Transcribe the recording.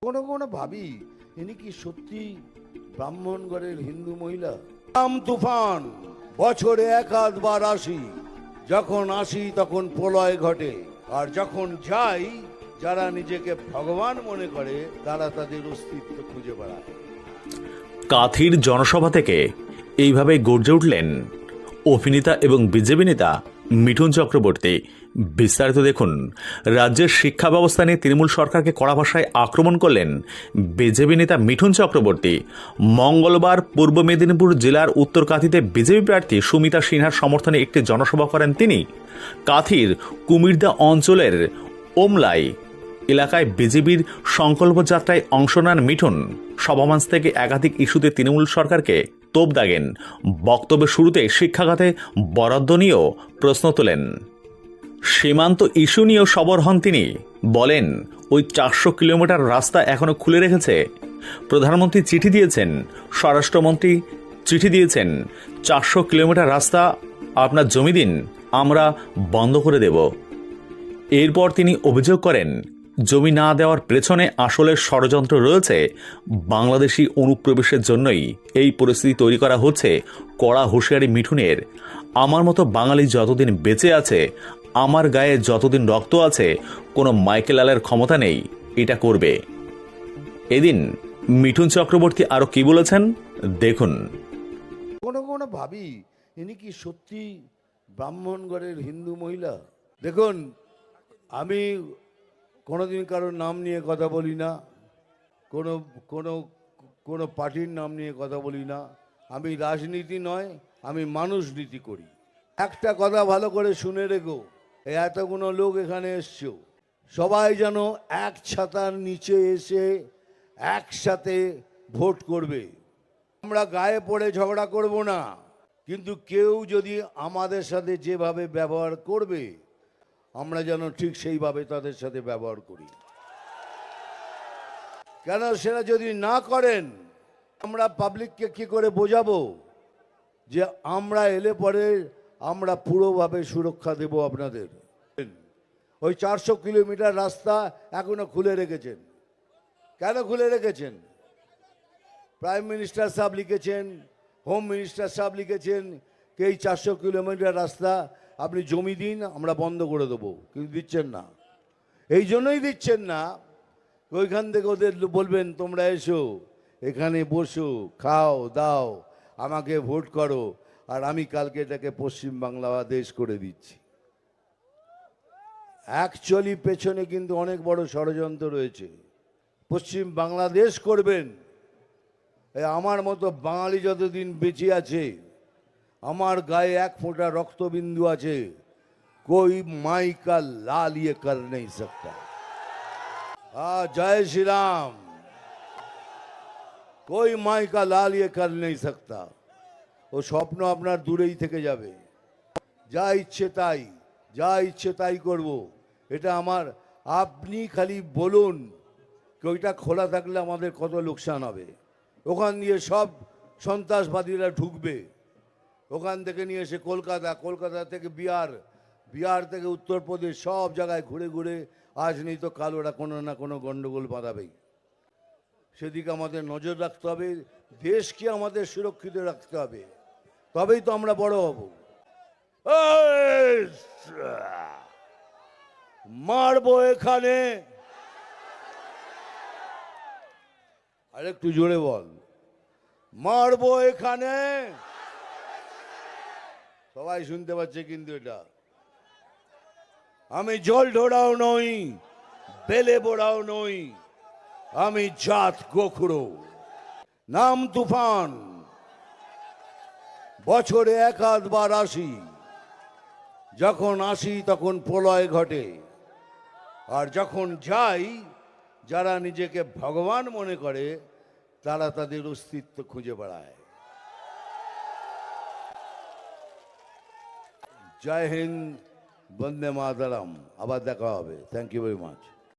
কোনো কোনো ভাবি ইনি কি সত্যি ব্রাহ্মণগড়ের হিন্দু মহিলা। নাম তুফান, বছরে এক আধবার আসি, যখন আসি তখন প্রলয় ঘটে, আর যখন যাই যারা নিজেকে ভগবান মনে করে তারা তাদের অস্তিত্ব খুঁজে বেড়ায়। কাথির জনসভা থেকে এইভাবে গর্জে উঠলেন অভিনেতা এবং বিজেপি নেতা মিঠুন চক্রবর্তী। বিস্তারিত দেখুন। রাজ্যের শিক্ষা ব্যবস্থা নিয়ে তৃণমূল সরকারকে কড়া ভাষায় আক্রমণ করলেন বিজেপি নেতা মিঠুন চক্রবর্তী। মঙ্গলবার পূর্ব মেদিনীপুর জেলার উত্তর কাথিতে বিজেপি প্রার্থী সুমিতা সিনহার সমর্থনে একটি জনসভা করেন তিনি। কাথির কুমিরদা অঞ্চলের ওমলাই এলাকায় বিজেপির সংকল্প যাত্রায় অংশ নেন মিঠুন। সভামঞ্চ থেকে একাধিক ইস্যুতে তৃণমূল সরকারকে তোপ দাগেন। বক্তব্যের শুরুতে শিক্ষাখাতে বরাদ্দ নিয়েও প্রশ্ন তোলেন। সীমান্ত ইস্যু নিয়েও সরব হন তিনি। বলেন, ওই 400 কিলোমিটার রাস্তা এখনো খুলে রেখেছে। প্রধানমন্ত্রী চিঠি দিয়েছেন, স্বরাষ্ট্রমন্ত্রী চিঠি দিয়েছেন, 400 কিলোমিটার রাস্তা আপনার জমি দিন, আমরা বন্ধ করে দেব। এরপর তিনি অভিযোগ করেন, জমি না দেওয়ার পেছনে আসলে ষড়যন্ত্র রয়েছে। বাংলাদেশি অনুপ্রবেশের জন্যই এই পরিস্থিতি তৈরি করা হচ্ছে। কড়া হুঁশিয়ারি মিঠুনের। আমার মতো বাঙালি যতদিন বেঁচে আছে, আমার গায়ে যতদিন রক্ত আছে, কোনো মাইকেল আলের ক্ষমতা নেই এটা করবে। এদিন মিঠুন চক্রবর্তী আরো কি বলেছেন দেখুন। কোনো কোনো ভাবি ইনি কি সত্যি ব্রাহ্মণগড়ের হিন্দু মহিলা। দেখুন, আমি কোনোদিন কারোর নাম নিয়ে কথা বলি না, কোনো কোনো কোনো পার্টির নাম নিয়ে কথা বলি না। আমি রাজনীতি নয়, আমি মানুষ নীতি করি। একটা কথা ভালো করে শুনে রেখো, এতগুলো লোক এখানে এসছো, সবাই যেন এক ছাতার নিচে এসে একসাথে ভোট করবে। আমরা গায়ে পড়ে ঝগড়া করব না, কিন্তু কেউ যদি আমাদের সাথে যেভাবে ব্যবহার করবে আমরা যেন ঠিক সেইভাবে তাদের সাথে ব্যবহার করি। কেন সেটা যদি না করেন আমরা পাবলিককে কি করে বোঝাবো যে আমরা এলে পরে আমরা পুরোভাবে সুরক্ষা দেব আপনাদের। ওই 400 কিলোমিটার রাস্তা এখনো খুলে রেখেছেন। কেন খুলে রেখেছেন? প্রাইম মিনিস্টার সাহেব লিখেছেন, হোম মিনিস্টার সাহেব লিখেছেন যে এই 400 কিলোমিটার রাস্তা আপনি জমি দিন, আমরা বন্ধ করে দেবো, কিন্তু দিচ্ছেন না। এই জন্যই দিচ্ছেন না, ওইখান থেকে ওদের বলবেন তোমরা এসো, এখানে বসো, খাও দাও, আমাকে ভোট করো, আর আমি কালকে এটাকে পশ্চিম বাংলাদেশ করে দিচ্ছি। অ্যাকচুয়ালি পেছনে কিন্তু অনেক বড় ষড়যন্ত্র রয়েছে। পশ্চিম বাংলাদেশ করবেন। আমার মতো বাঙালি যতদিন বেঁচে আছে, আমার গায়ে এক ফোঁটা রক্তবিন্দু আছে, कोई माई का लाल ये कर नहीं सकता। जय श्री राम। कोई माई का लाल ये कर नहीं सकता। ও স্বপ্ন আপনার দূরেই থেকে যাবে। যা ইচ্ছে তাই করব, এটা আমার। আপনি খালি বলুন ওইটা খোলা থাকলে আমাদের কত লোকসান হবে। ওখান দিয়ে সব সন্ত্রাসবাদীরা ঢুকবে, ওখান থেকে নিয়ে এসে কলকাতা থেকে বিহার থেকে উত্তরপ্রদেশ, সব জায়গায় ঘুরে ঘুরে আজ নেই তো কাল ওরা কোনো না কোনো গন্ডগোল বাঁধাবেই। সেদিকে আমাদের নজর রাখতে হবে, দেশকে আমাদের সুরক্ষিত রাখতে হবে, তবেই তো আমরা বড় হব। মারবো এখানে, আরেকটু জোরে বল, মারবো এখানে। সবাই শুনতে পাচ্ছে কিন্তু এটা। আমি জল ঢোড়াও নই, বেলে বোড়াও নই, আমি জাত গোখরো। নাম তুফান, বছরে এক আধবার আসি, যখন আসি তখন প্রলয় ঘটে, আর যখন যাই যারা নিজেকে ভগবান মনে করে তারা তাদের অস্তিত্ব খুঁজে বেড়ায়। জয় হিন্দ, বন্দে মাতরম। আবার দেখা হবে। Thank you very much.